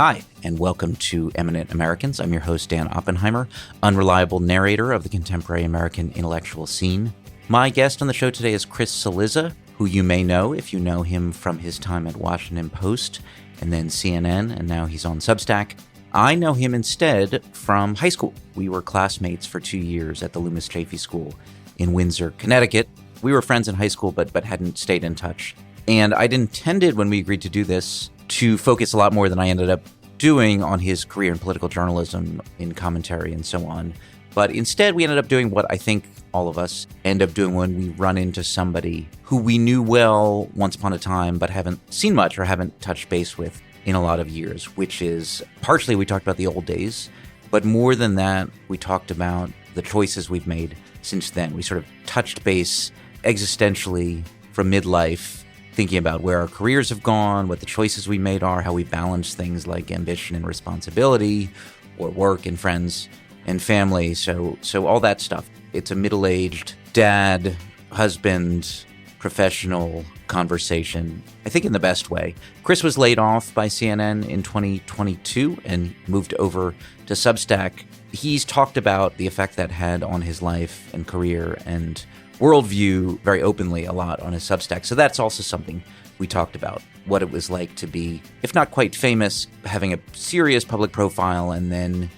Hi, and welcome to Eminent Americans. I'm your host, Dan Oppenheimer, unreliable narrator of the contemporary American intellectual scene. My guest on the show today is Chris Cillizza, who you may know if you know him from his time at Washington Post and then CNN, and now he's on Substack. I know him instead from high school. We were classmates for 2 years at the Loomis Chaffee School in Windsor, Connecticut. We were friends in high school, but hadn't stayed in touch. And I'd intended, when we agreed to do this, to focus a lot more than I ended up doing on his career in political journalism, in commentary, and so on. But instead, we ended up doing what I think all of us end up doing when we run into somebody who we knew well once upon a time, but haven't seen much or haven't touched base with in a lot of years, which is partially we talked about the old days, but more than that, we talked about the choices we've made since then. We sort of touched base existentially from midlife, thinking about where our careers have gone, what the choices we made are, how we balance things like ambition and responsibility, or work and friends and family. So all that stuff. It's a middle-aged dad, husband, professional conversation, I think in the best way. Chris was laid off by CNN in 2022 and moved over to Substack. He's talked about the effect that had on his life and career and worldview very openly a lot on his Substack. So that's also something we talked about, what it was like to be, if not quite famous, having a serious public profile and then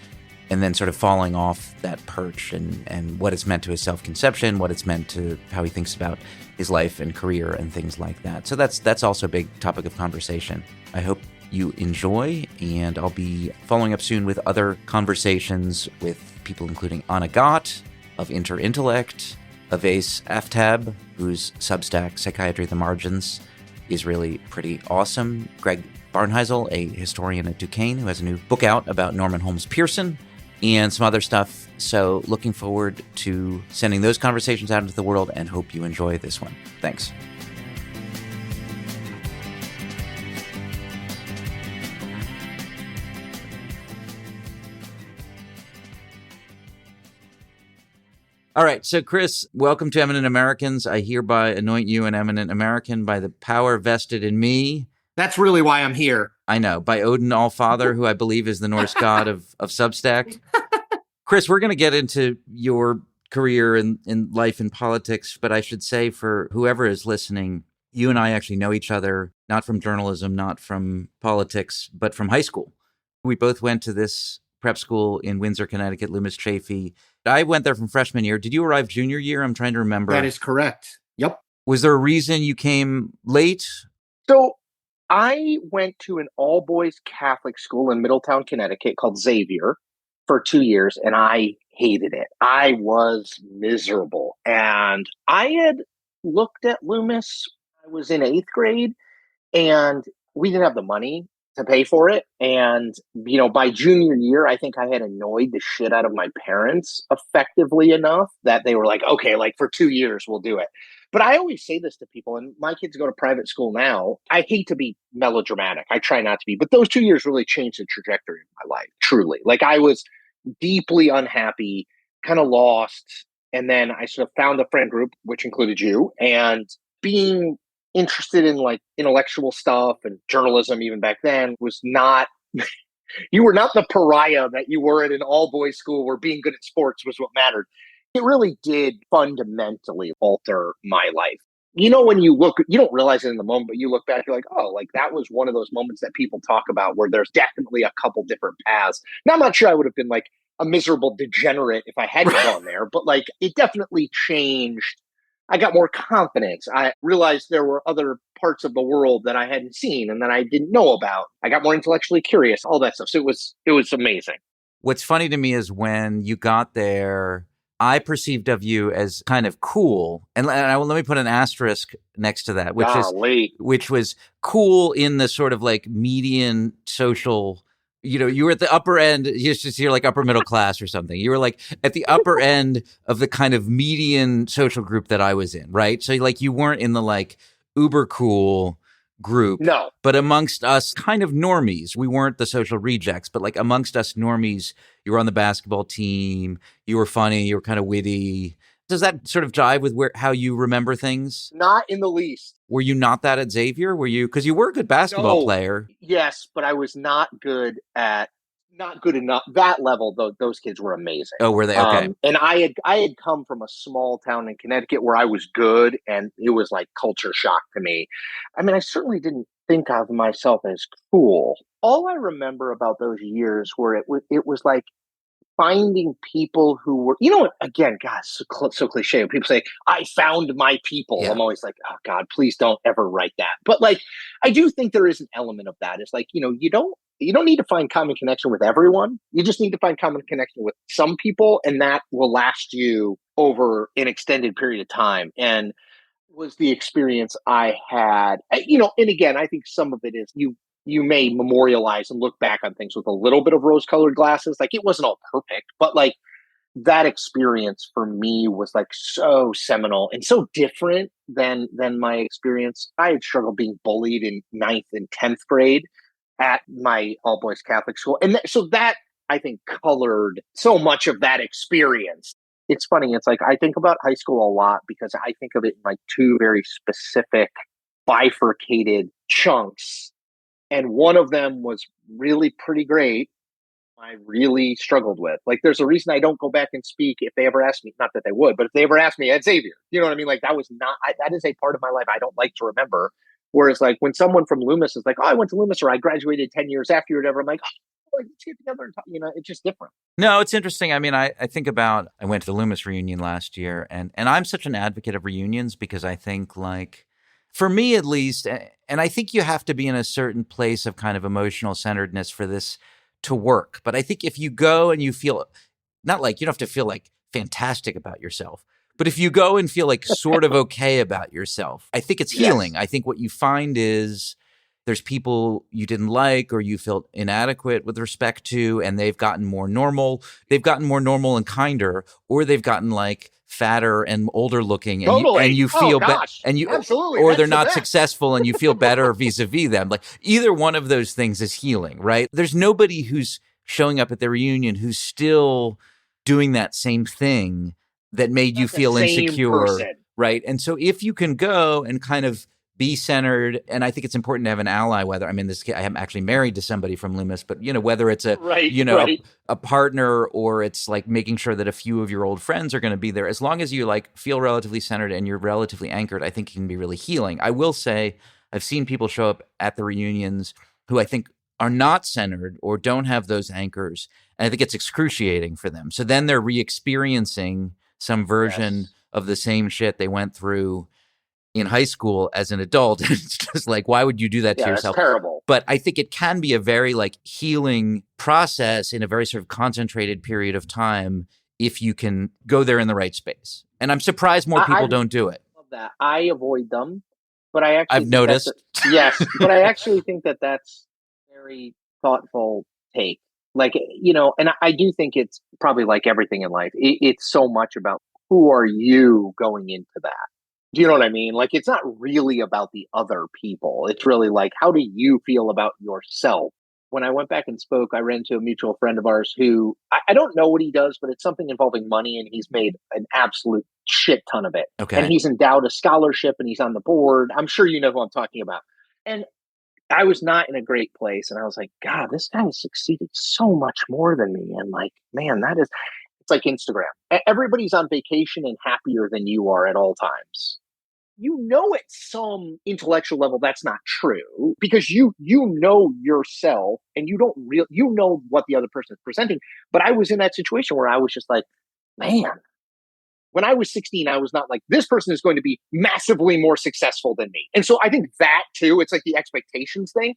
sort of falling off that perch and what it's meant to his self-conception, what it's meant to how he thinks about his life and career and things like that. So that's also a big topic of conversation. I hope you enjoy, and I'll be following up soon with other conversations with people including Anna Gott of Interintellect, Avais Aftab, whose Substack, Psychiatry at the Margins, is really pretty awesome. Greg Barnheisel, a historian at Duquesne, who has a new book out about Norman Holmes Pearson, and some other stuff. So looking forward to sending those conversations out into the world and hope you enjoy this one. Thanks. All right. So, Chris, welcome to Eminent Americans. I hereby anoint you an eminent American by the power vested in me. That's really why I'm here. I know. By Odin Allfather, who I believe is the Norse god of Substack. Chris, we're going to get into your career in life and politics, but I should say for whoever is listening, you and I actually know each other, not from journalism, not from politics, but from high school. We both went to this prep school in Windsor, Connecticut, Loomis Chaffee. I went there from freshman year. Did you arrive junior year? I'm trying to remember. That is correct. Yep. Was there a reason you came late? So I went to an all-boys Catholic school in Middletown, Connecticut called Xavier for 2 years, and I hated it. I was miserable. And I had looked at Loomis. I was in 8th grade, and we didn't have the money to pay for it. And, by junior year, I think I had annoyed the shit out of my parents effectively enough that they were like, okay, like for 2 years, we'll do it. But I always say this to people, and my kids go to private school now. I hate to be melodramatic. I try not to be, but those 2 years really changed the trajectory of my life, truly. Like I was deeply unhappy, kind of lost. And then I sort of found a friend group, which included you, and being interested in like intellectual stuff and journalism even back then was not, you were not the pariah that you were at an all boys school where being good at sports was what mattered. It really did fundamentally alter my life. When you look, you don't realize it in the moment, but you look back, you're like, oh, like that was one of those moments that people talk about where there's definitely a couple different paths. Now, I'm not sure I would have been like a miserable degenerate if I hadn't gone there, but like it definitely changed. I got more confidence. I realized there were other parts of the world that I hadn't seen and that I didn't know about. I got more intellectually curious, all that stuff. So it was amazing. What's funny to me is when you got there, I perceived of you as kind of cool. And let me put an asterisk next to that, which was cool in the sort of like median social, you were at the upper end, you're like upper middle class or something. You were like at the upper end of the kind of median social group that I was in, right? So like you weren't in the like uber cool group. No. But amongst us kind of normies, we weren't the social rejects, but like amongst us normies, you were on the basketball team, you were funny, you were kind of witty. Does that sort of jive with how you remember things? Not in the least. Were you not that at Xavier? Because you were a good basketball No. player. Yes, but I was not good enough. That level, though, those kids were amazing. Oh, were they? Okay. And I had come from a small town in Connecticut where I was good, and it was like culture shock to me. I mean, I certainly didn't think of myself as cool. All I remember about those years were it was like finding people who were, again, God, so cliche. When people say, I found my people. Yeah. I'm always like, oh God, please don't ever write that. But like, I do think there is an element of that. It's like, you don't need to find common connection with everyone. You just need to find common connection with some people, and that will last you over an extended period of time. And was the experience I had, and again, I think some of it is you may memorialize and look back on things with a little bit of rose colored glasses. Like, it wasn't all perfect, but like that experience for me was like so seminal and so different than my experience. I had struggled being bullied in ninth and 10th grade at my all boys Catholic school. And so that, I think, colored so much of that experience. It's funny. It's like I think about high school a lot because I think of it in like two very specific bifurcated chunks. And one of them was really pretty great. I really struggled with. Like, there's a reason I don't go back and speak if they ever ask me, not that they would, but if they ever ask me at Xavier, you know what I mean? Like, that is a part of my life I don't like to remember. Whereas, like, when someone from Loomis is like, oh, I went to Loomis, or I graduated 10 years after you, or whatever, I'm like, oh, like, let's get together and talk. It's just different. No, it's interesting. I mean, I think about, I went to the Loomis reunion last year, and I'm such an advocate of reunions because I think, like, for me at least, and I think you have to be in a certain place of kind of emotional centeredness for this to work. But I think if you go and you feel, not like, you don't have to feel like fantastic about yourself, but if you go and feel like sort of okay about yourself, I think it's healing. Yes. I think what you find is there's people you didn't like or you felt inadequate with respect to, and they've gotten more normal. They've gotten more normal and kinder, or they've gotten like fatter and older looking, and Totally. you feel absolutely, or that's they're the not best. successful and you feel better vis-a-vis them. Like, either one of those things is healing, right? There's nobody who's showing up at the reunion who's still doing that same thing that made you feel insecure, person. right? And so if you can go and kind of be centered, and I think it's important to have an ally. Whether I'm in this, I am actually married to somebody from Loomis, but whether it's a partner, or it's like making sure that a few of your old friends are going to be there. As long as you like feel relatively centered and you're relatively anchored, I think it can be really healing. I will say I've seen people show up at the reunions who I think are not centered or don't have those anchors, and I think it's excruciating for them. So then they're re-experiencing some version of the same shit they went through in high school as an adult. It's just like, why would you do that to yourself? That's terrible. But I think it can be a very like healing process in a very sort of concentrated period of time if you can go there in the right space. And I'm surprised more people don't do it. Love that. I avoid them, but I actually I've noticed. Yes, but I actually think that that's a very thoughtful take. Like, and I do think it's probably like everything in life. It's so much about who are you going into that. Do you know what I mean? Like, it's not really about the other people. It's really like, how do you feel about yourself? When I went back and spoke, I ran into a mutual friend of ours who I don't know what he does, but it's something involving money, and he's made an absolute shit ton of it. Okay. And he's endowed a scholarship, and he's on the board. I'm sure you know who I'm talking about. And I was not in a great place, and I was like, God, this guy has succeeded so much more than me. And like, man, it's like Instagram. Everybody's on vacation and happier than you are at all times. At some intellectual level that's not true, because you know yourself, and you don't know what the other person is presenting. But I was in that situation where I was just like, man, when I was 16, I was not like, this person is going to be massively more successful than me. And so I think that too, it's like the expectations thing.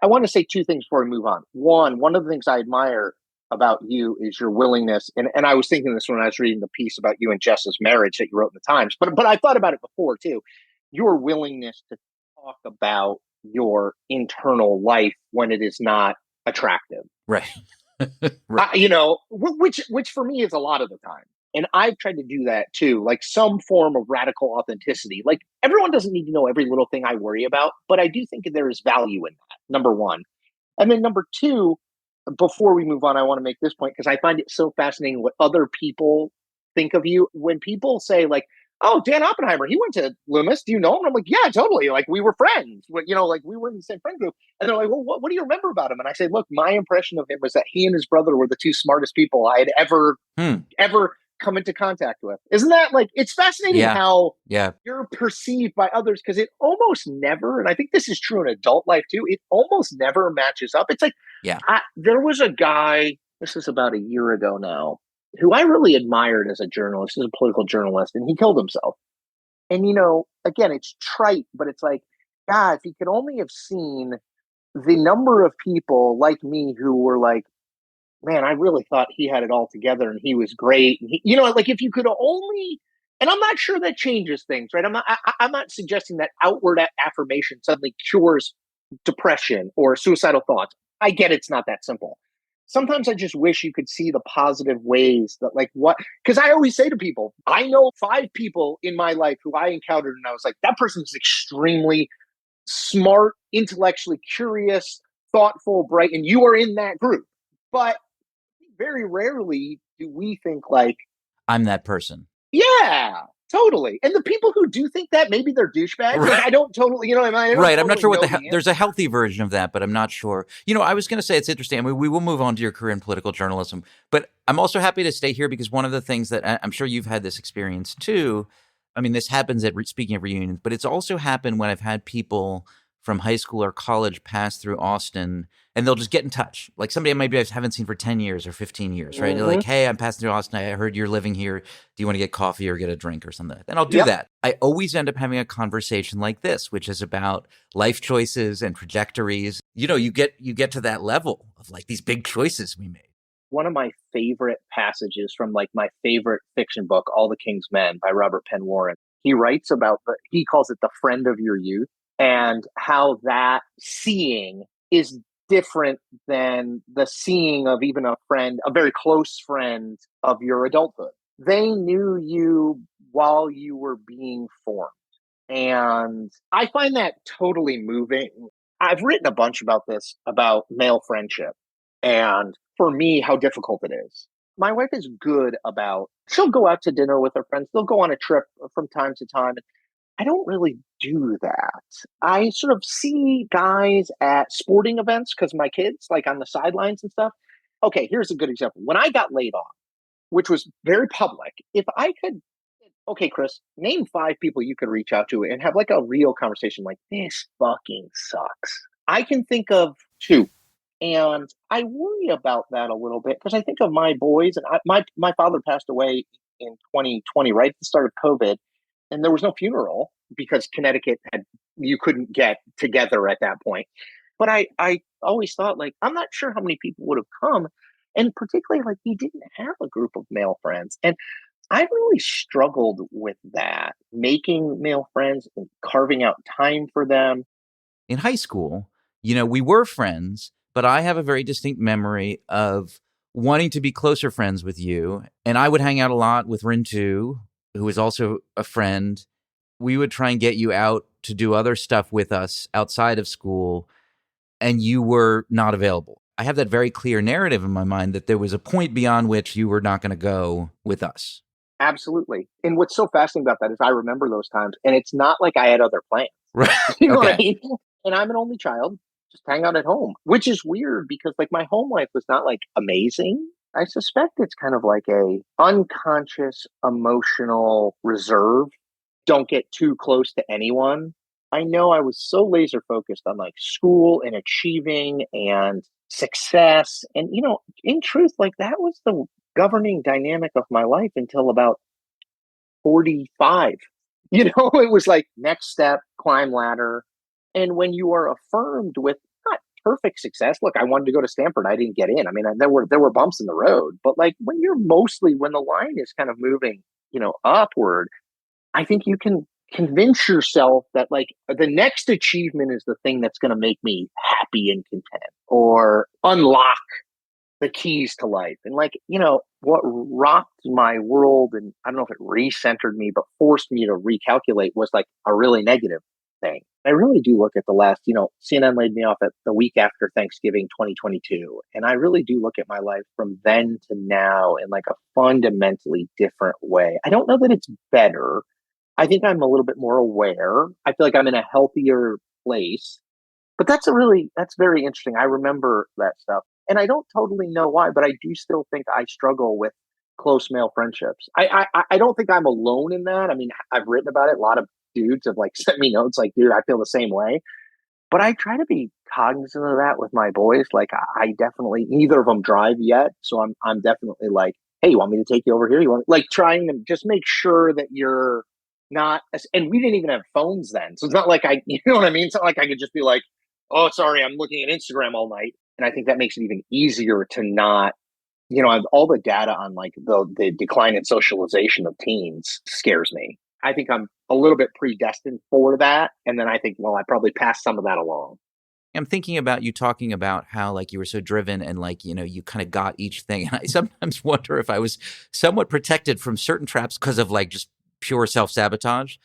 I want to say two things before we move on. One of the things I admire about you is your willingness, and I was thinking this when I was reading the piece about you and Jess's marriage that you wrote in the Times, but I thought about it before too. Your willingness to talk about your internal life when it is not attractive, right? right. Which for me is a lot of the time, and I've tried to do that too, like some form of radical authenticity. Like, everyone doesn't need to know every little thing I worry about, but I do think there is value in that, number one. And then number two, before we move on, I want to make this point because I find it so fascinating what other people think of you when people say like, "Oh, Dan Oppenheimer, he went to Loomis. Do you know him?" And I'm like, "Yeah, totally. Like we were friends. Like we were in the same friend group." And they're like, "Well, what do you remember about him?" And I say, "Look, my impression of him was that he and his brother were the two smartest people I had ever come into contact with." Isn't that like, it's fascinating how you're perceived by others, because it almost never, and I think this is true in adult life too, it almost never matches up. It's like, there was a guy, this is about a year ago now, who I really admired as a journalist, as a political journalist, and he killed himself. And, again, it's trite, but it's like, God, if he could only have seen the number of people like me who were like, man, I really thought he had it all together and he was great. And like if you could only, and I'm not sure that changes things, right? I'm not suggesting that outward affirmation suddenly cures depression or suicidal thoughts. I get it's not that simple. Sometimes I just wish you could see the positive ways that, like, because I always say to people, I know 5 people in my life who I encountered and I was like, that person's extremely smart, intellectually curious, thoughtful, bright, and you are in that group. But very rarely do we think like, I'm that person. Yeah, totally. And the people who do think that, maybe they're douchebags. Right. Like, I don't totally, right. Totally, I'm not sure what there's a healthy version of that, but I'm not sure. I was going to say it's interesting. I mean, we will move on to your career in political journalism, but I'm also happy to stay here because one of the things that I'm sure you've had this experience too. I mean, this happens speaking of reunions, but it's also happened when I've had people from high school or college pass through Austin and they'll just get in touch. Like somebody maybe I haven't seen for 10 years or 15 years, right? They're like, hey, I'm passing through Austin. I heard you're living here. Do you want to get coffee or get a drink or something? And I'll do that. I always end up having a conversation like this, which is about life choices and trajectories. You get to that level of like these big choices we made. One of my favorite passages from like my favorite fiction book, All the King's Men by Robert Penn Warren. He writes about he calls it the friend of your youth, and how that seeing is different than the seeing of even a very close friend of your adulthood. They knew you while you were being formed. And I find that totally moving. I've written a bunch about this, about male friendship, and for me, how difficult it is. My wife is good about, she'll go out to dinner with her friends. They'll go on a trip from time to time. I don't really do that. I sort of see guys at sporting events because my kids, like on the sidelines and stuff. Okay, here's a good example. When I got laid off, which was very public, if I could, okay, Chris, name 5 people you could reach out to and have like a real conversation like, this fucking sucks. I can think of 2. And I worry about that a little bit because I think of my boys, and my father passed away in 2020, right at the start of COVID. And there was no funeral because Connecticut you couldn't get together at that point. But I always thought, like, I'm not sure how many people would have come. And particularly, like, he didn't have a group of male friends. And I've really struggled with that, making male friends and carving out time for them. In high school, we were friends, but I have a very distinct memory of wanting to be closer friends with you. And I would hang out a lot with Rintu, who was also a friend. We would try and get you out to do other stuff with us outside of school, and you were not available. I have that very clear narrative in my mind that there was a point beyond which you were not going to go with us. Absolutely. And what's so fascinating about that is I remember those times, and it's not like I had other plans. Right. You know what I mean? And I'm an only child, just hang out at home, which is weird because like my home life was not like amazing. I suspect it's kind of like a unconscious emotional reserve. Don't get too close to anyone. I know I was so laser focused on like school and achieving and success. And, in truth, like that was the governing dynamic of my life until about 45. It was like next step, climb ladder. And when you are affirmed with not perfect success, look, I wanted to go to Stanford. I didn't get in. I mean, there were bumps in the road, but like when the line is kind of moving, upward, I think you can convince yourself that like the next achievement is the thing that's going to make me happy and content or unlock the keys to life. And like, what rocked my world, and I don't know if it recentered me, but forced me to recalculate, was like a really negative. thing. I really do look at the last, CNN laid me off at the week after Thanksgiving 2022. And I really do look at my life from then to now in like a fundamentally different way. I don't know that it's better. I think I'm a little bit more aware. I feel like I'm in a healthier place. But that's very interesting. I remember that stuff. And I don't totally know why, but I do still think I struggle with close male friendships. I don't think I'm alone in that. I mean, I've written about it. A lot of dudes have like sent me notes like, dude, I feel the same way. But I try to be cognizant of that with my boys. Like I definitely neither of them drive yet. So I'm definitely like, hey, you want me to take you over here? You want like trying to just make sure that you're not and we didn't even have phones then. So it's not like you know what I mean? It's not like I could just be like, oh, sorry, I'm looking at Instagram all night. And I think that makes it even easier to not, all the data on like the decline in socialization of teens scares me. I think I'm a little bit predestined for that. And then I think, well, I probably passed some of that along. I'm thinking about you talking about how like you were so driven and like, you kind of got each thing. And I sometimes wonder if I was somewhat protected from certain traps because of like just pure self-sabotage.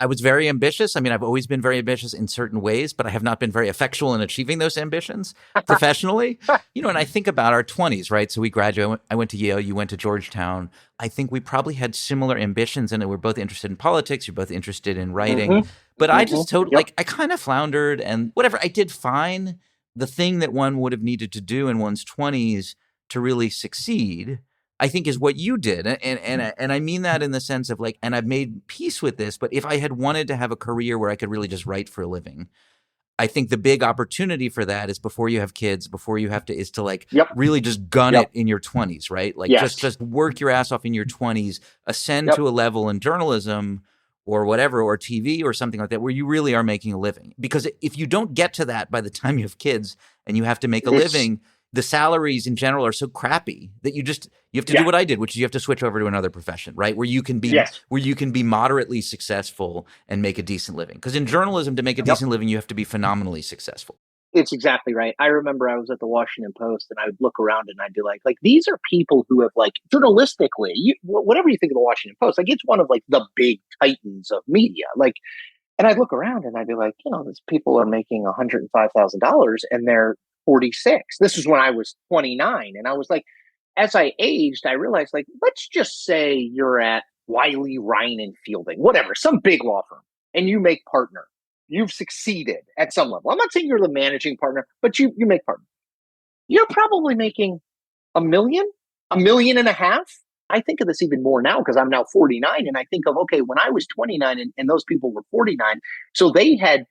I was very ambitious. I mean, I've always been very ambitious in certain ways, but I have not been very effectual in achieving those ambitions professionally. And I think about our 20s, right? So we graduated. I went to Yale. You went to Georgetown. I think we probably had similar ambitions and we're both interested in politics. You're both interested in writing. Mm-hmm. But I just Yep. I kind of floundered and whatever. I did fine. The thing that one would have needed to do in one's 20s to really succeed, I think, is what you did. And I mean that in the sense of like, and I've made peace with this, but if I had wanted to have a career where I could really just write for a living, I think the big opportunity for that is before you have kids, is to like Yep. really just gun Yep. it in your 20s, right? Like Yes. just work your ass off in your 20s, ascend Yep. to a level in journalism or whatever, or TV or something like that, where you really are making a living. Because if you don't get to that by the time you have kids and you have to make a living, the salaries in general are so crappy that you have to do what I did, which is you have to switch over to another profession, right? Where you can be moderately successful and make a decent living. Because in journalism, to make a decent living, you have to be phenomenally successful. It's exactly right. I remember I was at the Washington Post and I would look around and I'd be like these are people who have like journalistically, whatever you think of the Washington Post, like it's one of like the big titans of media. Like, and I'd look around and I'd be like, these people are making $105,000 and they're 46. This is when I was 29. And I was like, as I aged, I realized like, let's just say you're at Wiley, Ryan and Fielding, whatever, some big law firm, and you make partner. You've succeeded at some level. I'm not saying you're the managing partner, but you make partner. You're probably making $1 million and a half. I think of this even more now because I'm now 49. And I think of, okay, when I was 29 and those people were 49, so they had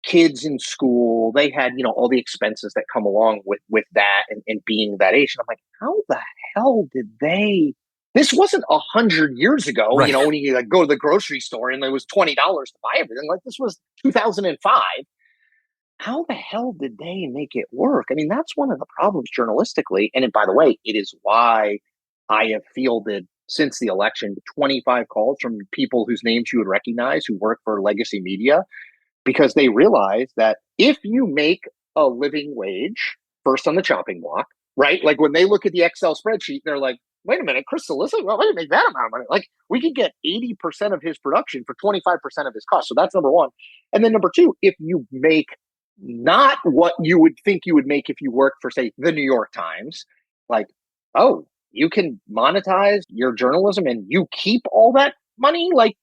kids in school, they had, all the expenses that come along with that and being that age. And I'm like, how the hell did they? This wasn't 100 years ago, Right. When you like go to the grocery store and it was $20 to buy everything. Like this was 2005. How the hell did they make it work? I mean, that's one of the problems journalistically. And by the way, it is why I have fielded since the election 25 calls from people whose names you would recognize who work for legacy media, because they realize that if you make a living wage first on the chopping block, right? Like when they look at the Excel spreadsheet, they're like, wait a minute, Cillizza, well, I didn't make that amount of money. Like we could get 80% of his production for 25% of his cost. So that's number one. And then number two, if you make not what you would think you would make if you worked for, say, the New York Times, like, oh, you can monetize your journalism and you keep all that money, like,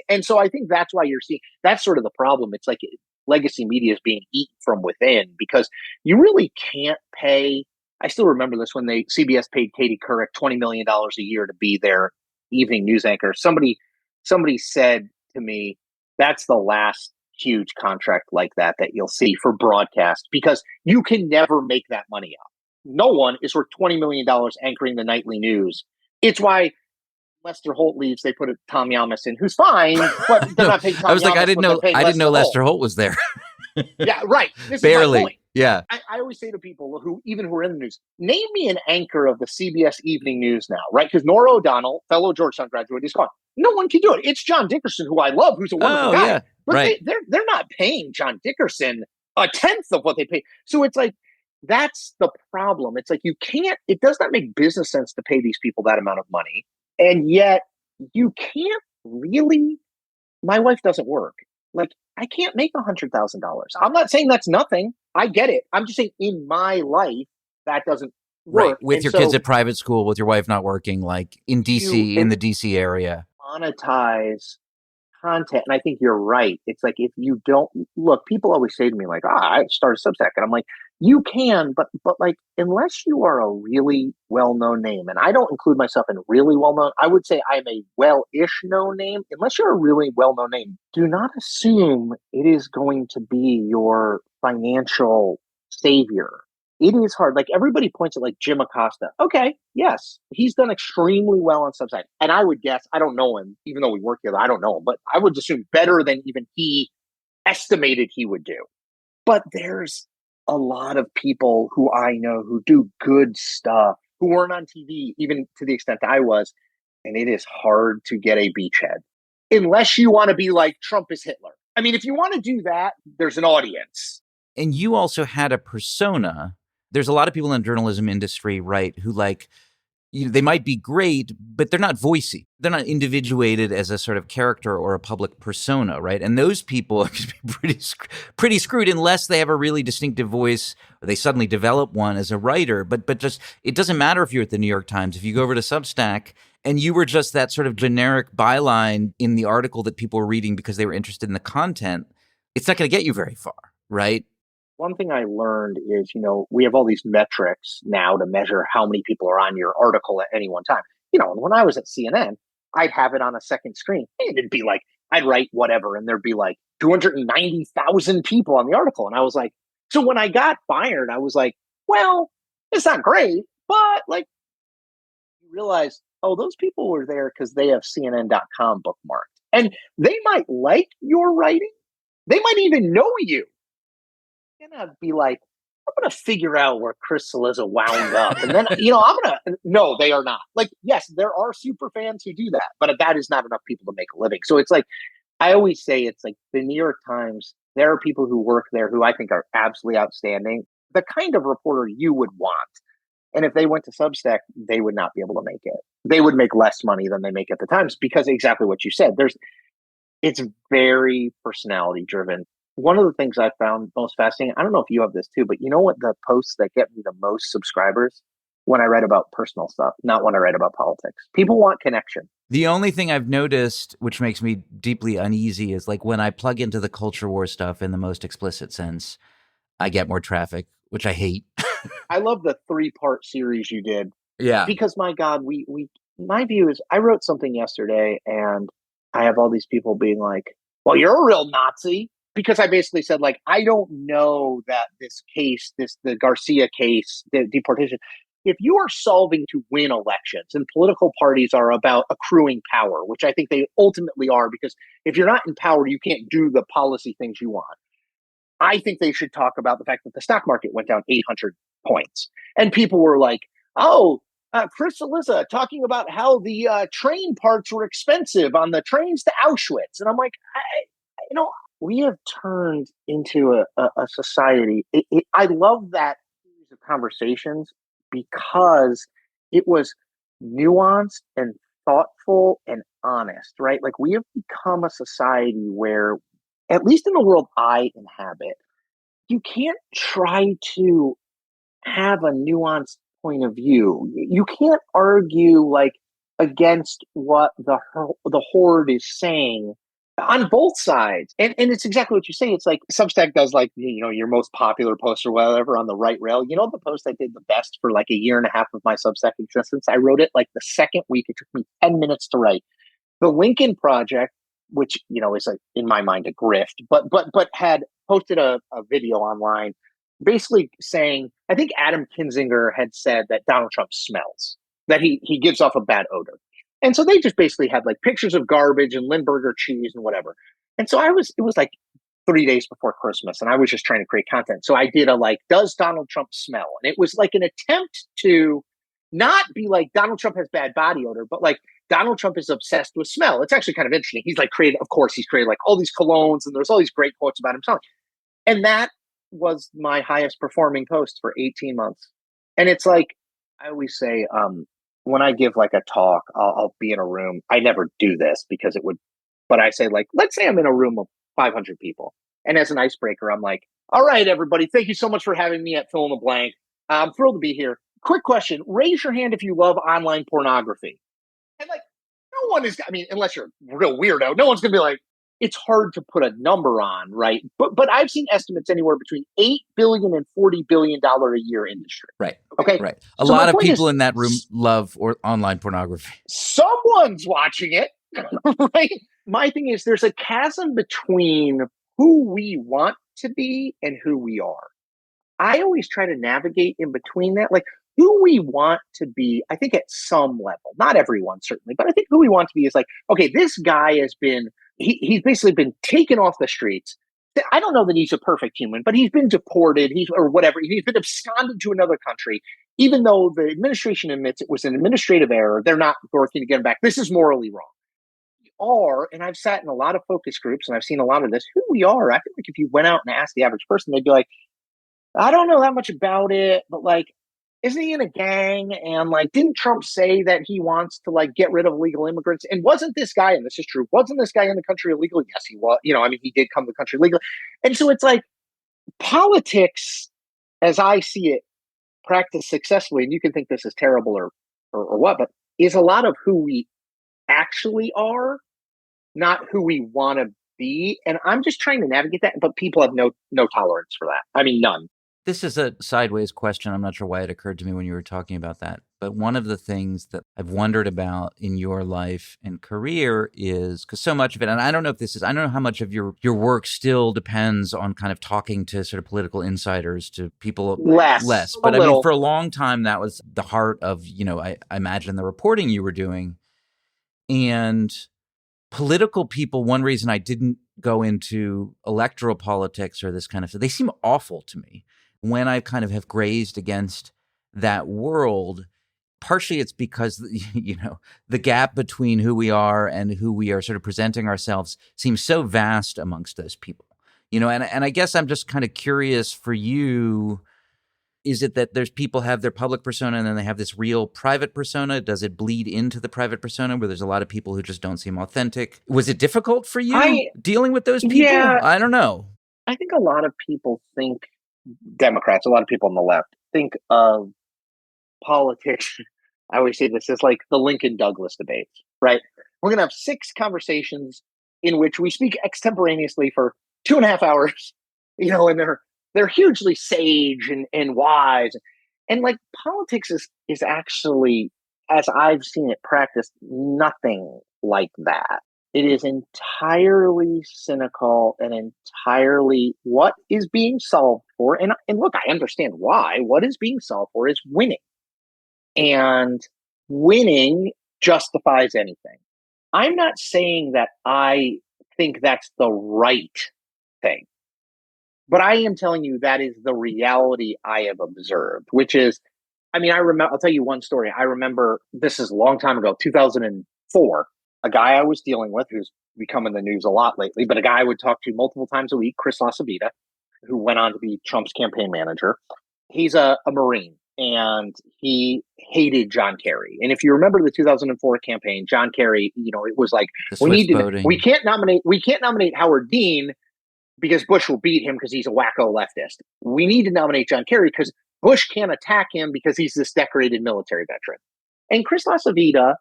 and so I think that's why you're seeing that's sort of the problem. It's like legacy media is being eaten from within because you really can't pay. I still remember this when CBS paid Katie Couric $20 million a year to be their evening news anchor. Somebody said to me, that's the last huge contract like that you'll see for broadcast because you can never make that money up. No one is worth $20 million anchoring the nightly news. It's why Lester Holt leaves, they put Tom Yamas in, who's fine, but they're not paying Tom Yamas. I was like, I didn't know Lester Holt was there. Yeah, right. This Barely. is my point. Yeah. I always say to people who are in the news, name me an anchor of the CBS Evening News now, right? Because Nora O'Donnell, fellow Georgetown graduate, is gone. No one can do it. It's John Dickerson, who I love, who's a wonderful guy. Yeah. But right. they're not paying John Dickerson a tenth of what they pay. So it's like, that's the problem. It's like it does not make business sense to pay these people that amount of money. And yet you can't really, my wife doesn't work. like, I can't make $100,000. I'm not saying that's nothing. I get it. I'm just saying in my life, that doesn't Right. work. With And your kids so at private school, with your wife not working, like in you DC, in the DC area. monetize content. And I think you're right. It's like, if you don't look, people always say to me, like, I started Substack. And I'm like, you can, but like, unless you are a really well-known name, and I don't include myself in really well-known, I would say I'm a well-ish known name. Unless you're a really well-known name, do not assume it is going to be your financial savior. It is hard. Like, everybody points at like Jim Acosta. Okay, yes, he's done extremely well on Substack. And I would guess, I don't know him, even though we work together, I don't know him, but I would assume better than even he estimated he would do. But there's a lot of people who I know who do good stuff, who weren't on TV, even to the extent I was. And it is hard to get a beachhead unless you want to be like Trump is Hitler. I mean, if you want to do that, there's an audience. And you also had a persona. There's a lot of people in the journalism industry, right, who like, they might be great, but they're not voicey. They're not individuated as a sort of character or a public persona, right? And those people can be pretty screwed unless they have a really distinctive voice or they suddenly develop one as a writer. But just, it doesn't matter if you're at the New York Times. If you go over to Substack and you were just that sort of generic byline in the article that people were reading because they were interested in the content, it's not going to get you very far, right? One thing I learned is, we have all these metrics now to measure how many people are on your article at any one time. When I was at CNN, I'd have it on a second screen. And it'd be like, I'd write whatever, and there'd be like 290,000 people on the article. And I was like, so when I got fired, I was like, well, it's not great, but like, you realize, oh, those people were there because they have CNN.com bookmarked. And they might like your writing. They might even know you. Gonna be like, I'm gonna figure out where Chris Cillizza wound up, and then I'm gonna. No, they are not. Like, yes, there are super fans who do that, but that is not enough people to make a living. So it's like, I always say, it's like the New York Times. There are people who work there who I think are absolutely outstanding, the kind of reporter you would want. And if they went to Substack, they would not be able to make it. They would make less money than they make at the Times because exactly what you said. It's very personality driven. One of the things I found most fascinating, I don't know if you have this too, but you know what the posts that get me the most subscribers? When I write about personal stuff, not when I write about politics. People want connection. The only thing I've noticed, which makes me deeply uneasy, is like when I plug into the culture war stuff in the most explicit sense, I get more traffic, which I hate. I love the 3-part series you did. Yeah. Because my God, my view is, I wrote something yesterday and I have all these people being like, well, you're a real Nazi. Because I basically said, like, I don't know that this case, the Garcia case, the deportation, if you are solving to win elections, and political parties are about accruing power, which I think they ultimately are, because if you're not in power, you can't do the policy things you want. I think they should talk about the fact that the stock market went down 800 points. And people were like, oh, Chris Cillizza talking about how the train parts were expensive on the trains to Auschwitz. And I'm like, we have turned into a society. I love that series of conversations because it was nuanced and thoughtful and honest, right? Like, we have become a society where, at least in the world I inhabit, you can't try to have a nuanced point of view. You can't argue like against what the horde is saying on both sides. And it's exactly what you say. It's like Substack does, like, your most popular post or whatever on the right rail. The post I did the best for like a year and a half of my Substack existence? I wrote it like the second week. It took me 10 minutes to write. The Lincoln Project, which, is in my mind a grift, but had posted a video online basically saying, I think Adam Kinzinger had said that Donald Trump smells, that he gives off a bad odor. And so they just basically had like pictures of garbage and Limburger cheese and whatever. And so it was like 3 days before Christmas, and I was just trying to create content. So I did does Donald Trump smell? And it was like an attempt to not be like Donald Trump has bad body odor, but like Donald Trump is obsessed with smell. It's actually kind of interesting. He's created like all these colognes, and there's all these great quotes about him smelling. And that was my highest performing post for 18 months. And it's like, I always say, when I give like a talk, I'll be in a room. I never do this because it would, but I say, like, let's say I'm in a room of 500 people. And as an icebreaker, I'm like, all right, everybody, thank you so much for having me at Fill in the Blank. I'm thrilled to be here. Quick question. Raise your hand if you love online pornography. And like, no one is, I mean, unless you're a real weirdo, no one's going to be like, it's hard to put a number on, right? But I've seen estimates anywhere between $8 billion and $40 billion a year industry. Right. Okay. Right. A So lot my of point people is, in that room love online pornography. someone's watching it, right? My thing is, there's a chasm between who we want to be and who we are. I always try to navigate in between that. Like, who we want to be, I think at some level, not everyone certainly, but I think who we want to be is like, okay, this guy has been, he's basically been taken off the streets. I don't know that he's a perfect human, but he's been deported, or whatever. He's been absconded to another country, even though the administration admits it was an administrative error. They're not working to get him back. This is morally wrong. We are, and I've sat in a lot of focus groups and I've seen a lot of this, who we are. I feel like if you went out and asked the average person, they'd be like, I don't know that much about it, but like, isn't he in a gang? And like, didn't Trump say that he wants to like get rid of illegal immigrants? And wasn't this guy, and this is true, wasn't this guy in the country illegally? Yes, he was. I mean, he did come to the country legally. And so it's like politics, as I see it, practiced successfully, and you can think this is terrible or what, but is a lot of who we actually are, not who we want to be. And I'm just trying to navigate that, but people have no tolerance for that. I mean, none. This is a sideways question. I'm not sure why it occurred to me when you were talking about that. But one of the things that I've wondered about in your life and career is, because so much of it, and I don't know how much of your work still depends on kind of talking to sort of political insiders, to people less. But I mean, for a long time, that was the heart of, I imagine the reporting you were doing. And political people, one reason I didn't go into electoral politics or this kind of stuff, they seem awful to me. When I kind of have grazed against that world, partially it's because, the gap between who we are and who we are sort of presenting ourselves seems so vast amongst those people, and I guess I'm just kind of curious for you, is it that there's people have their public persona and then they have this real private persona? Does it bleed into the private persona where there's a lot of people who just don't seem authentic? Was it difficult for you dealing with those people? Yeah, I don't know. I think a lot of people think, Democrats, a lot of people on the left think of politics. I always say this is like the Lincoln Douglas debates, right? We're going to have 6 conversations in which we speak extemporaneously for 2.5 hours, and they're hugely sage and wise. And like politics is actually, as I've seen it practiced, nothing like that. It is entirely cynical and entirely what is being solved for. And look, I understand why. What is being solved for is winning. And winning justifies anything. I'm not saying that I think that's the right thing, but I am telling you that is the reality I have observed, which is, I'll tell you one story. I remember, this is a long time ago, 2004. A guy I was dealing with, who's become in the news a lot lately, but a guy I would talk to multiple times a week, Chris Lasavita, who went on to be Trump's campaign manager. He's a Marine, and he hated John Kerry. And if you remember the 2004 campaign, John Kerry, it was like, we can't nominate Howard Dean because Bush will beat him because he's a wacko leftist. We need to nominate John Kerry because Bush can't attack him because he's this decorated military veteran. And Chris Lasavita,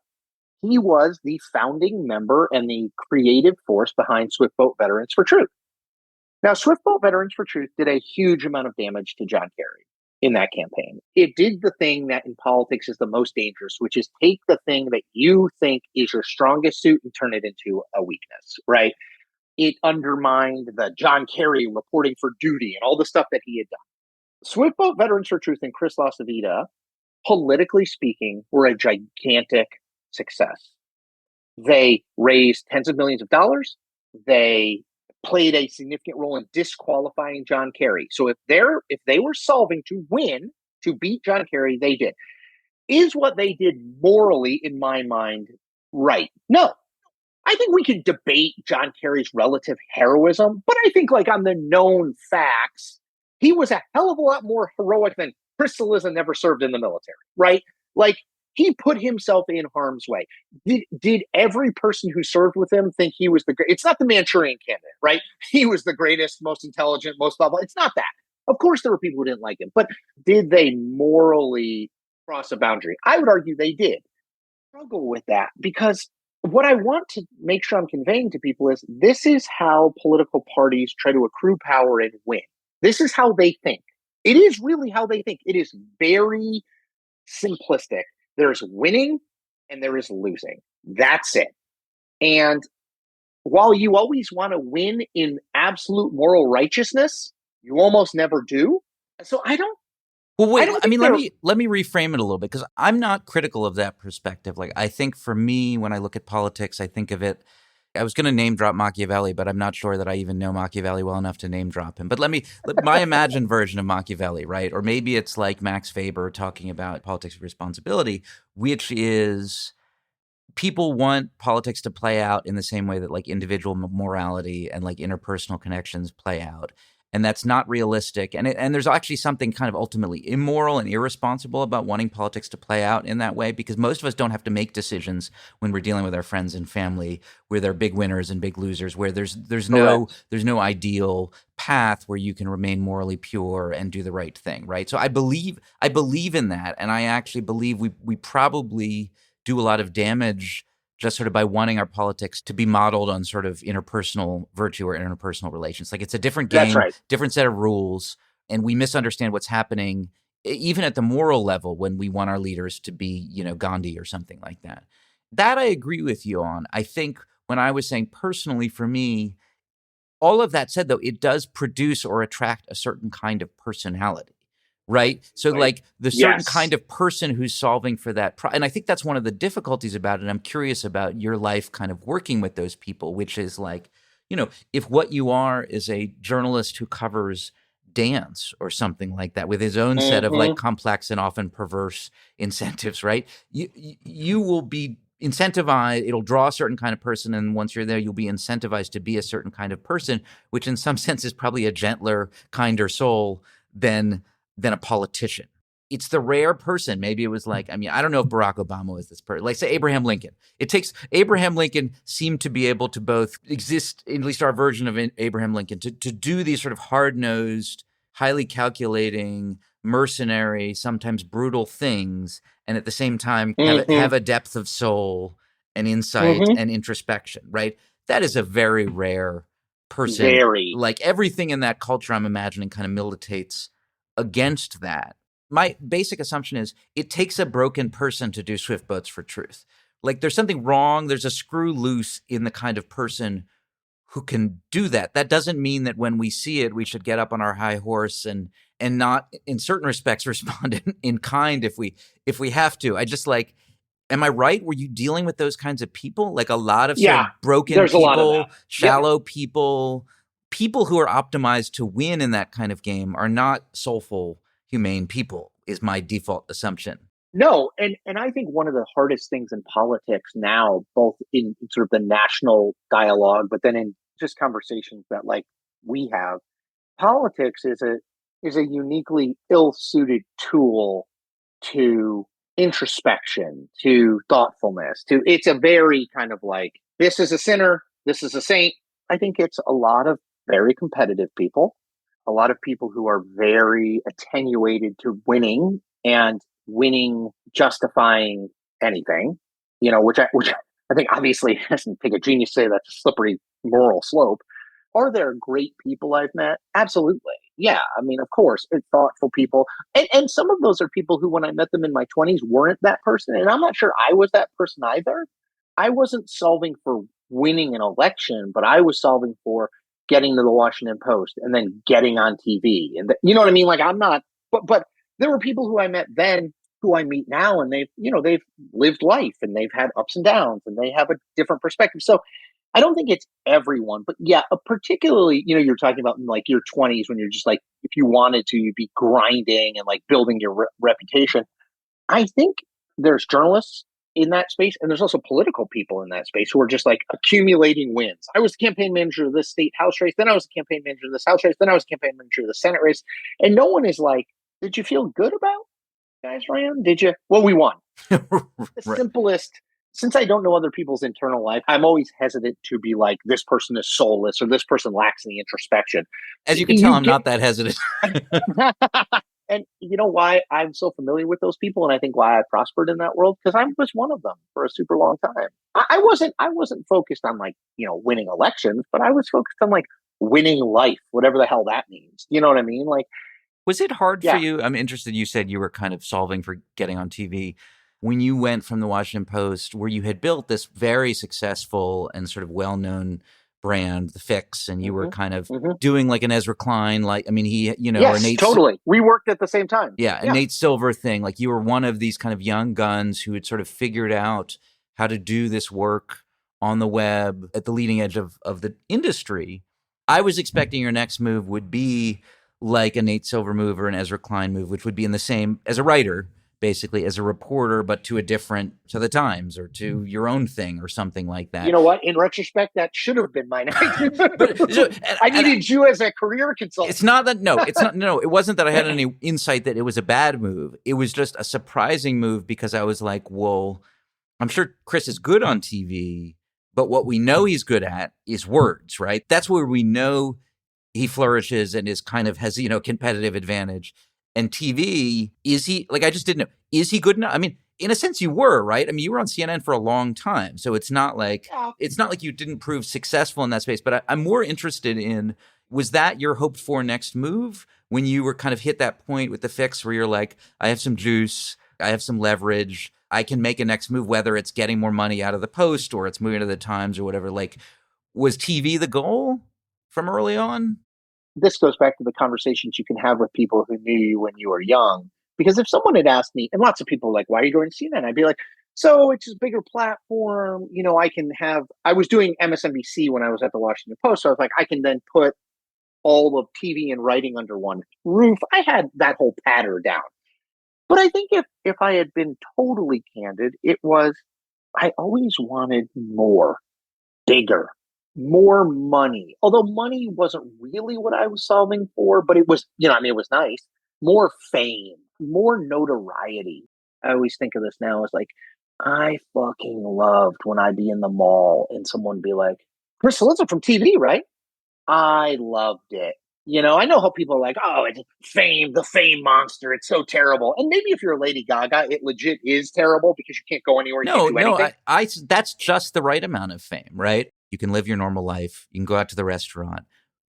he was the founding member and the creative force behind Swift Boat Veterans for Truth. Now, Swift Boat Veterans for Truth did a huge amount of damage to John Kerry in that campaign. It did the thing that in politics is the most dangerous, which is take the thing that you think is your strongest suit and turn it into a weakness, right? It undermined the John Kerry reporting for duty and all the stuff that he had done. Swift Boat Veterans for Truth and Chris Lasavita, politically speaking, were a gigantic success. They raised tens of millions of dollars. They played a significant role in disqualifying John Kerry. So if they were solving to win, to beat John Kerry, they did. Is what they did morally, in my mind, right? No. I think we can debate John Kerry's relative heroism, but I think like on the known facts, he was a hell of a lot more heroic than Chris Cillizza never served in the military, right? Like, He put himself in harm's way. Did every person who served with him think he was the great? It's not the Manchurian candidate, right? He was the greatest, most intelligent, most blah, blah. It's not that. Of course, there were people who didn't like him, but did they morally cross a boundary? I would argue they did. Struggle with that because what I want to make sure I'm conveying to people is this is how political parties try to accrue power and win. This is how they think. It is really how they think. It is very simplistic. There's winning and there is losing. That's it. And while you always want to win in absolute moral righteousness, you almost never do. So I don't. Well, wait. don't I mean, think let me reframe it a little bit because I'm not critical of that perspective. Like, I think for me, when I look at politics, I think of it. I was going to name drop Machiavelli, but I'm not sure that I even know Machiavelli well enough to name drop him. But my imagined version of Machiavelli, right? Or maybe it's like Max Weber talking about politics of responsibility, which is people want politics to play out in the same way that like individual morality and like interpersonal connections play out. And that's not realistic. And there's actually something kind of ultimately immoral and irresponsible about wanting politics to play out in that way, because most of us don't have to make decisions when we're dealing with our friends and family where they're big winners and big losers, where there's no ideal path where you can remain morally pure and do the right thing, right? So I believe in that, and I actually believe we probably do a lot of damage just sort of by wanting our politics to be modeled on sort of interpersonal virtue or interpersonal relations. Like it's a different game, That's right. different set of rules, and we misunderstand what's happening even at the moral level when we want our leaders to be, Gandhi or something like that. That I agree with you on. I think when I was saying personally for me, all of that said, though, it does produce or attract a certain kind of personality. Right. So Right. like the certain Yes. kind of person who's solving for that. And I think that's one of the difficulties about it. I'm curious about your life kind of working with those people, which is like, if what you are is a journalist who covers dance or something like that with his own set of like complex and often perverse incentives, right? You will be incentivized. It'll draw a certain kind of person. And once you're there, you'll be incentivized to be a certain kind of person, which in some sense is probably a gentler, kinder soul than a politician. It's the rare person. Maybe it was like, I don't know if Barack Obama was this person. Like say Abraham Lincoln. Abraham Lincoln seemed to be able to both exist, at least our version of Abraham Lincoln, to do these sort of hard-nosed, highly calculating, mercenary, sometimes brutal things, and at the same time have a depth of soul and insight and introspection, right? That is a very rare person. Very. Like everything in that culture, I'm imagining, kind of militates against that. My basic assumption is it takes a broken person to do swift boats for truth. Like there's something wrong. There's a screw loose in the kind of person who can do that. That doesn't mean that when we see it, we should get up on our high horse and not, in certain respects, respond in kind if we have to. I just like, am I right? Were you dealing with those kinds of people? Like a lot of sort of broken there's people, a lot of that. shallow people who are optimized to win in that kind of game are not soulful, humane people, is my default assumption. No, and I think one of the hardest things in politics now, both in sort of the national dialogue, but then in just conversations that like we have, politics is a uniquely ill-suited tool to introspection, to thoughtfulness, to it's a very kind of like this is a sinner, this is a saint. I think it's a lot of very competitive people, a lot of people who are very attenuated to winning and winning justifying anything, which I think obviously doesn't take a genius to say that's a slippery moral slope. Are there great people I've met? Absolutely. Yeah. Of course, it's thoughtful people. And some of those are people who, when I met them in my 20s, weren't that person. And I'm not sure I was that person either. I wasn't solving for winning an election, but I was solving for getting to the Washington Post and then getting on TV. And you know what I mean? Like I'm not, but there were people who I met then who I meet now, and they've lived life and they've had ups and downs and they have a different perspective. So I don't think it's everyone, but yeah, particularly, you're talking about in like your 20s when you're just like, if you wanted to, you'd be grinding and like building your reputation. I think there's journalists in that space, and there's also political people in that space who are just like accumulating wins. I was the campaign manager of this state house race, then I was the campaign manager of this house race, then I was the campaign manager of the Senate race, and no one is like, did you feel good about guys ran? Did you? Well, we won. The Right. simplest, since I don't know other people's internal life, I'm always hesitant to be like, this person is soulless or this person lacks any introspection. As you can tell, You I'm get, not that hesitant. and you know why I'm so familiar with those people, and I think why I prospered in that world, because I was one of them for a super long time. I wasn't focused on like winning elections, but I was focused on like winning life, whatever the hell that means. You know what I mean? Like, Was it hard for yeah. you? I'm interested. You said you were kind of solving for getting on TV. When you went from the Washington Post, where you had built this very successful and sort of well-known brand, The Fix, and you were hmm kind of hmm doing like an Ezra Klein, like, I mean, or Yes, Nate, totally. We worked at the same time. yeah, a Yeah. Nate Silver thing. Like you were one of these kind of young guns who had sort of figured out how to do this work on the web at the leading edge of the industry. I was expecting your next move would be like a Nate Silver move or an Ezra Klein move, which would be in the same as a writer, basically as a reporter, but to the Times or to your own thing or something like You that. know what? In retrospect, that should have been my next. But so, I and needed you as a career consultant. it's not that no, it wasn't that I had any insight that it was a bad move. It was just a surprising move because I was like, well, I'm sure Chris is good on TV, but what we know he's good at is words, right? That's where we know he flourishes and is kind of has, competitive advantage. And TV, is he, like, I just didn't know, is he good enough? I mean, in a sense you were, right? I mean, you were on CNN for a long time. So it's not like you didn't prove successful in that space, but I'm more interested in, was that your hoped for next move when you were kind of hit that point with The Fix where you're like, I have some juice, I have some leverage, I can make a next move, whether it's getting more money out of the Post or it's moving to the Times or whatever. Like, was TV the goal from early on? This goes back to the conversations you can have with people who knew you when you were young. Because if someone had asked me, and lots of people are like, why are you going to CNN? I'd be like, so it's a bigger platform. I was doing MSNBC when I was at the Washington Post. So I was like, I can then put all of TV and writing under one roof. I had that whole pattern down. But I think if I had been totally candid, it was, I always wanted more, bigger, more money. Although money wasn't really what I was solving for, but it was, it was nice. More fame, more notoriety. I always think of this now as like, I fucking loved when I'd be in the mall and someone would be like, Chris Cillizza from TV, right? I loved it. I know how people are like, oh, it's fame, the fame monster. It's so terrible. And maybe if you're Lady Gaga, it legit is terrible because you can't go anywhere, you can't do anything. That's just the right amount of fame, right? You can live your normal life, you can go out to the restaurant,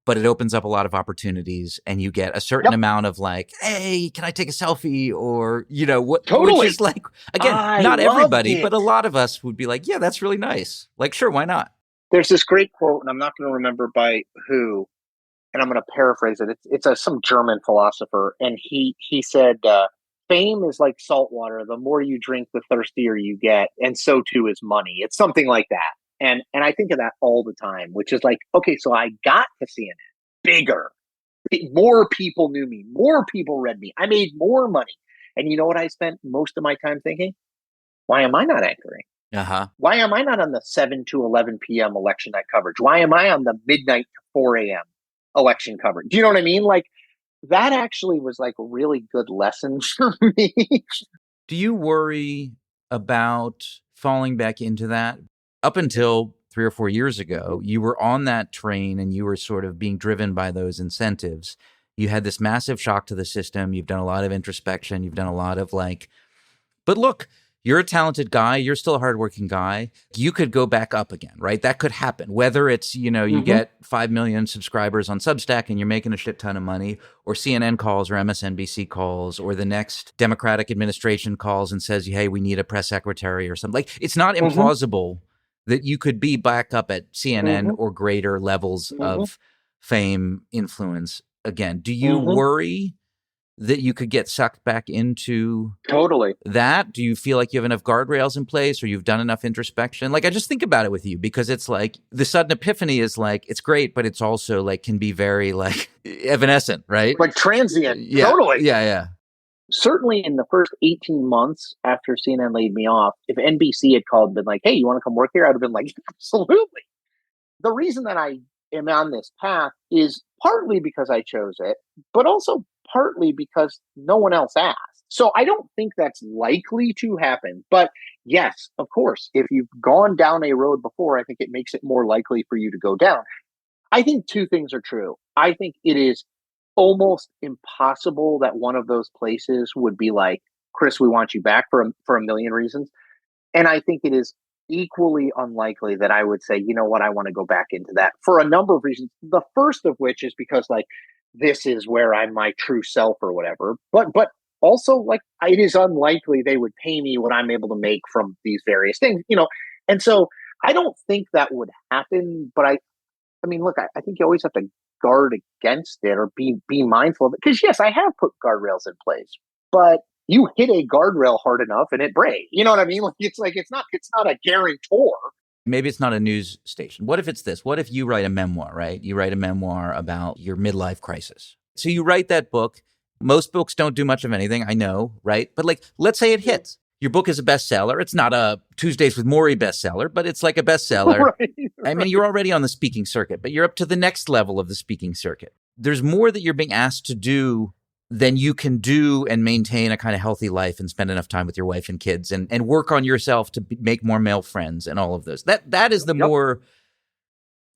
but it opens up a lot of opportunities and you get a certain amount of like, hey, can I take a selfie? Or, what, Totally. which is like, again, not everybody, but a lot of us would be like, yeah, that's really nice. Like, sure, why not? There's this great quote, and I'm not going to remember by who, and I'm going to paraphrase it. It's some German philosopher, and he said, "Fame is like salt water. The more you drink, the thirstier you get, and so too is money." It's something like that, and I think of that all the time, which is like, okay, so I got to CNN, bigger, more people knew me, more people read me, I made more money, and you know what I spent most of my time thinking? Why am I not anchoring? Why am I not on the 7 to 11 p.m. election night coverage? Why am I on the midnight to 4 a.m. election coverage? Do you know what I mean? Like, that actually was like a really good lesson for me. Do you worry about falling back into that? Up until 3 or 4 years ago, you were on that train and you were sort of being driven by those incentives. You had this massive shock to the system. You've done a lot of introspection. You've done a lot of like, but look, you're a talented guy. You're still a hardworking guy. You could go back up again, right? That could happen. Whether it's, you get 5 million subscribers on Substack and you're making a shit ton of money, or CNN calls or MSNBC calls, or the next Democratic administration calls and says, hey, we need a press secretary or something. Like, it's not implausible that you could be back up at CNN or greater levels of fame, influence again. Do you worry that you could get sucked back into that? Do you feel like you have enough guardrails in place or you've done enough introspection? Like, I just think about it with you because it's like the sudden epiphany is like, it's great, but it's also like can be very like evanescent, right? Like transient. Yeah. Totally. Yeah. Certainly in the first 18 months after CNN laid me off, if NBC had called and been like, hey, you want to come work here? I'd have been like, absolutely. The reason that I am on this path is partly because I chose it, but also partly because no one else asked. So I don't think that's likely to happen. But yes, of course, if you've gone down a road before, I think it makes it more likely for you to go down. I think two things are true. I think it is almost impossible that one of those places would be like, Chris, we want you back for a million reasons. And I think it is equally unlikely that I would say, you know what, I want to go back into that for a number of reasons. The first of which is because like this is where I'm my true self or whatever. But also like it is unlikely they would pay me what I'm able to make from these various things, you know. And so I don't think that would happen. But I mean, look, I think you always have to guard against it or be mindful of it. Because yes, I have put guardrails in place, but you hit a guardrail hard enough and it breaks. You know what I mean? Like it's not a guarantor. Maybe it's not a news station. What if it's this? What if you write a memoir, right? You write a memoir about your midlife crisis. So you write that book. Most books don't do much of anything, I know, right? But like, let's say it hits. Your book is a bestseller. It's not a Tuesdays with Morrie bestseller, but it's like a bestseller. Right. I mean, you're already on the speaking circuit, but you're up to the next level of the speaking circuit. There's more that you're being asked to do than you can do and maintain a kind of healthy life and spend enough time with your wife and kids and work on yourself to make more male friends and all of those. That is the more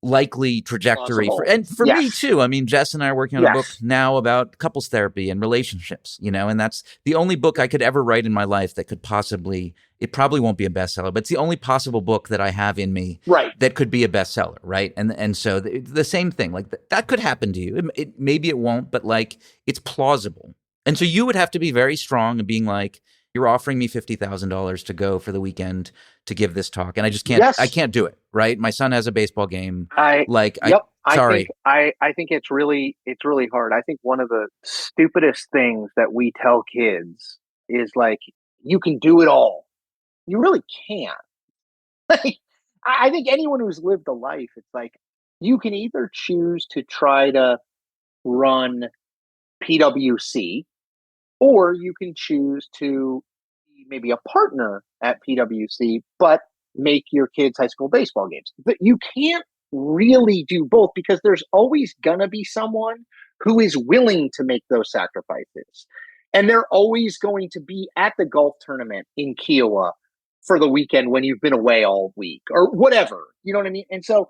likely trajectory for me too. I mean, Jess and I are working on a book now about couples therapy and relationships, you know, and that's the only book I could ever write in my life that could possibly, it probably won't be a bestseller, but it's the only possible book that I have in me that could be a bestseller. Right. And so the same thing, like that could happen to you. Maybe it won't, but like it's plausible. And so you would have to be very strong and being like, you're offering me $50,000 to go for the weekend to give this talk. And I just can't, I can't do it. Right. My son has a baseball game. Sorry. I think it's really hard. I think one of the stupidest things that we tell kids is like, you can do it all. You really can't. Like, I think anyone who's lived a life, it's like, you can either choose to try to run PwC, or you can choose to be maybe a partner at PwC, but make your kids' high school baseball games. But you can't really do both because there's always going to be someone who is willing to make those sacrifices. And they're always going to be at the golf tournament in Kiowa for the weekend when you've been away all week or whatever. You know what I mean? And so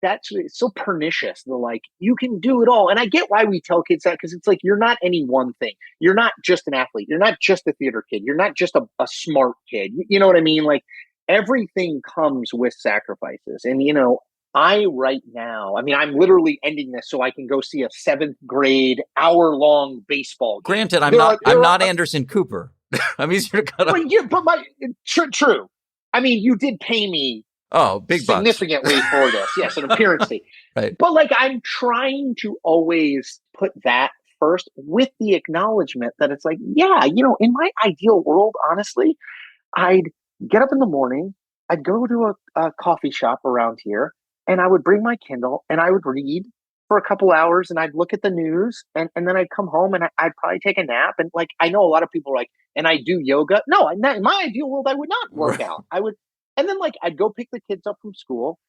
it's so pernicious. They're like, you can do it all. And I get why we tell kids that, because it's like, you're not any one thing. You're not just an athlete. You're not just a theater kid. You're not just a smart kid. You know what I mean? Like everything comes with sacrifices. And, you know, right now, I mean, I'm literally ending this so I can go see a 7th grade hour-long baseball game. Granted, I'm not Anderson Cooper. I'm easier to cut off. True. I mean, you did pay me big significantly for this. Yes, an appearance fee. Right. But like, I'm trying to always put that first with the acknowledgement that it's like, yeah, you know, in my ideal world, honestly, I'd get up in the morning, I'd go to a coffee shop around here, and I would bring my Kindle and I would read for a couple hours and I'd look at the news and then I'd come home and I'd probably take a nap. And like, I know a lot of people are like, and I do yoga. No, in my ideal world, I would not work out. I would. And then like I'd go pick the kids up from school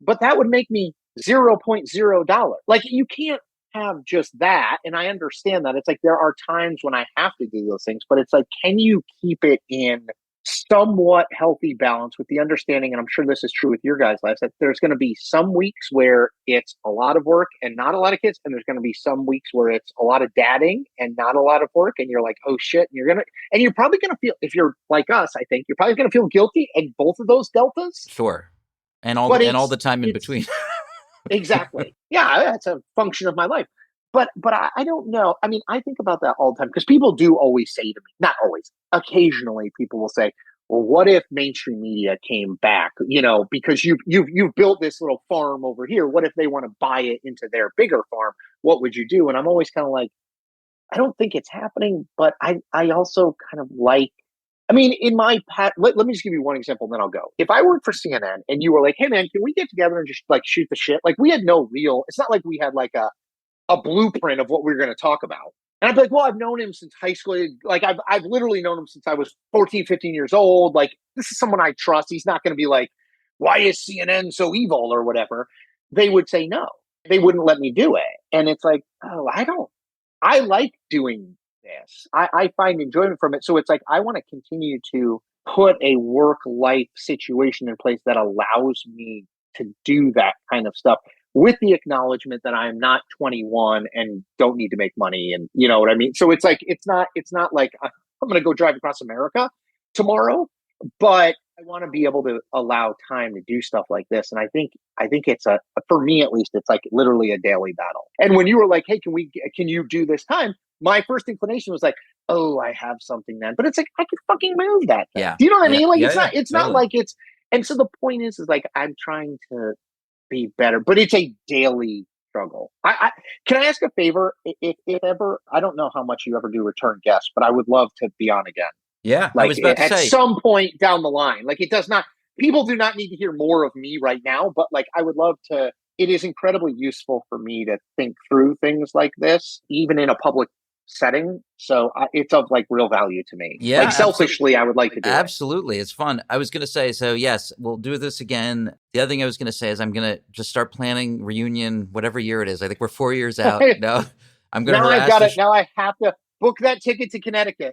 but that would make me $0.0. Like you can't have just that. And I understand that. It's like there are times when I have to do those things, but it's like, can you keep it in somewhat healthy balance with the understanding, and I'm sure this is true with your guys' lives, that there's going to be some weeks where it's a lot of work and not a lot of kids, and there's going to be some weeks where it's a lot of dadding and not a lot of work, and you're like, oh shit, and you're probably going to feel, if you're like us, I think you're probably going to feel guilty in both of those deltas. Sure. And all the time in between. Exactly. Yeah, that's a function of my life. But I don't know. I mean, I think about that all the time because people do always say to me, not always, occasionally people will say, well, what if mainstream media came back, you know, because you've built this little farm over here. What if they want to buy it into their bigger farm? What would you do? And I'm always kind of like, I don't think it's happening, but I also kind of like, I mean, in my let me just give you one example and then I'll go. If I worked for CNN and you were like, hey man, can we get together and just like shoot the shit? Like we had no it's not like we had like a blueprint of what we were going to talk about. And I'd be like, well, I've known him since high school. Like I've literally known him since I was 14, 15 years old. Like this is someone I trust. He's not going to be like, why is CNN so evil or whatever? They would say no. They wouldn't let me do it. And it's like, oh, I like doing this. I find enjoyment from it. So it's like I want to continue to put a work-life situation in place that allows me to do that kind of stuff with the acknowledgement that I'm not 21 and don't need to make money, and you know what I mean? So it's like it's not like I'm going to go drive across America tomorrow, but I want to be able to allow time to do stuff like this. And I think it's for me at least, it's like literally a daily battle. And when you were like, hey, can you do this time? My first inclination was like, oh, I have something then. But it's like, I could fucking move that thing. Yeah. Do you know what I mean? Like, it's totally. not like it's, and so the point is like, I'm trying to be better, but it's a daily struggle. Can I ask a favor? If ever, I don't know how much you ever do return guests, but I would love to be on again. Yeah, Like I was about to at say. some point down the line. Like people do not need to hear more of me right now, but like I would love to. It is incredibly useful for me to think through things like this, even in a public setting. So it's of like real value to me. Yeah, like selfishly, I would like to do absolutely. It's fun. I was going to say, so yes, we'll do this again. The other thing I was going to say is I'm going to just start planning reunion, whatever year it is. I think we're 4 years out. No, I'm going to now I've got it. Now I have to book that ticket to Connecticut.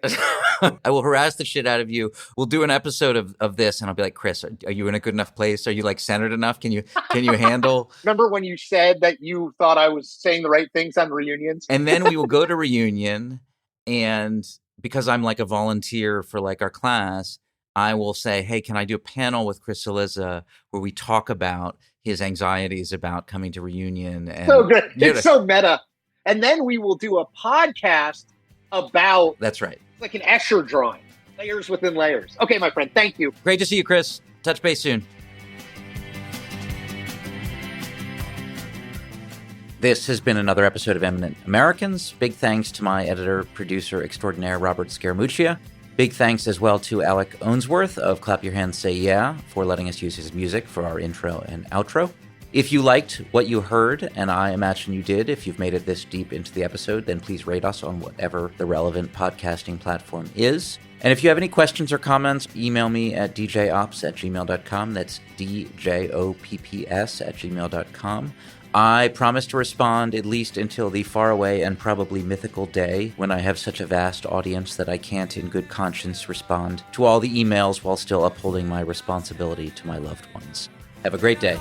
I will harass the shit out of you. We'll do an episode of this, and I'll be like, Chris, are you in a good enough place? Are you like centered enough? Can you handle? Remember when you said that you thought I was saying the right things on reunions? And then we will go to reunion, and because I'm like a volunteer for like our class, I will say, hey, can I do a panel with Chris Cillizza where we talk about his anxieties about coming to reunion? And so good. It's so meta. And then we will do a podcast about. That's right. Like an Escher drawing, layers within layers. Okay, my friend, thank you. Great to see you, Chris. Touch base soon. This has been another episode of Eminent Americans. Big thanks to my editor, producer extraordinaire, Robert Scaramuccia. Big thanks as well to Alec Ownsworth of Clap Your Hands, Say Yeah for letting us use his music for our intro and outro. If you liked what you heard, and I imagine you did, if you've made it this deep into the episode, then please rate us on whatever the relevant podcasting platform is. And if you have any questions or comments, email me at djops@gmail.com. That's djopps@gmail.com. I promise to respond at least until the faraway and probably mythical day when I have such a vast audience that I can't in good conscience respond to all the emails while still upholding my responsibility to my loved ones. Have a great day.